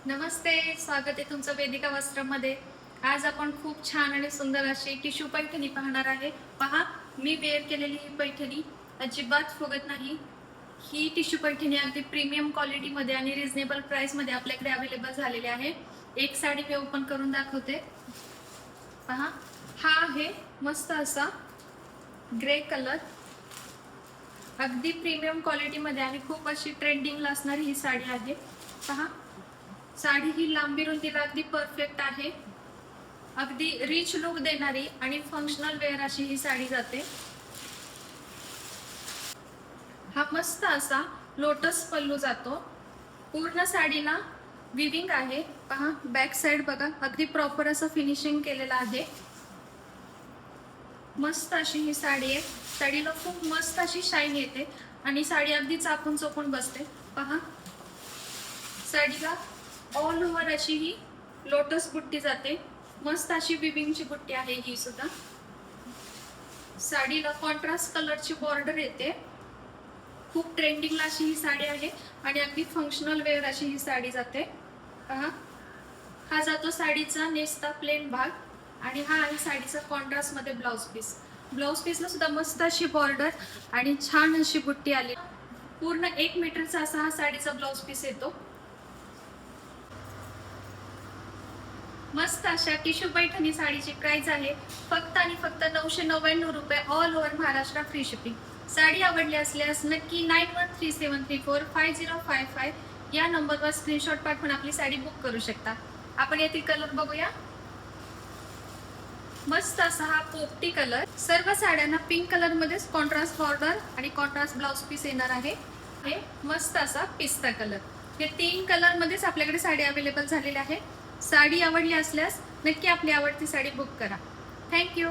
नमस्ते, स्वागत आहे तुमचं वेदिका वस्त्रमध्ये। आज आपण खूप छान आणि सुंदर अशी टिश्यू पैठणी पाहणार आहे। पहा, मी वेअर केलेली ही पैठणी अजिबात फुगत नाही। ही टिश्यू पैठणी अगदी प्रीमियम क्वालिटी मध्ये आणि रिझनेबल प्राइस मध्ये आपल्याकडे अवेलेबल झालेली आहे। एक साडी मी ओपन करून दाखवते। पहा, हा आहे मस्त असा ग्रे कलर, अगदी प्रीमियम क्वालिटी मध्ये आणि खूप अशी ट्रेंडिंगला असणारी ही साडी आहे। पहा, साडी ही लांबी रुंदीला अगदी परफेक्ट आहे। अगदी रिच लुक देणारी आणि फंक्शनल वेअर अशी ही साडी जाते। हा मस्त असा लोटस पल्लू जातो। पूर्ण साडीला विविंग आहे। पहा, बॅक साइड बघा, अगदी प्रॉपर असं फिनिशिंग केलेलं आहे। मस्त अशी ही साडी आहे। साडीला खूप मस्त अशी शाईन येते आणि साडी अगदी चापून चोपून बसते। पहा, साडीला ऑल ओव्हर अशी ही लोटस बुट्टी जाते। मस्त अशी विविंगची बुट्टी आहे ही सुद्धा। साडीला कॉन्ट्रास्ट कलरची बॉर्डर येते। खूप ट्रेंडिंगला अशी ही साडी आहे आणि अगदी फंक्शनल वेअर अशी ही साडी जाते। पहा, हा जातो साडीचा नेसता प्लेन भाग आणि हा आहे साडीचा कॉन्ट्रास्ट मध्ये ब्लाउज पीस। ब्लाउज पीसला सुद्धा मस्त अशी बॉर्डर आणि छान अशी बुट्टी आली। पूर्ण 1 मीटरचा असा हा साडीचा ब्लाउज पीस येतो। मस्त अशा टिश्यू पैठणी साडीची प्राइस आहे फक्त आणि फक्त 999 रुपये, all over Maharashtra free shipping. Sari आवडली असल्यास नक्की 9137345055 या नंबरवर स्क्रीनशॉट पाठवून आपली साडी बुक करू शकता। आपण येथील कलर बघूया। मस्त असा हा पोपटी कलर। सर्व साड्यांना पिंक कलर मध्येच कॉन्ट्रास्ट बॉर्डर आणि कॉन्ट्रास्ट ब्लाउज पीस येणार आहे। हे मस्त असा पिस्ता कलर। हे 3 कलर मध्येच आपल्याकडे साडी अवेलेबल झालेली आहे। साडी आवडली असल्यास नक्की आपली आवडती साडी बुक करा। थँक्यू।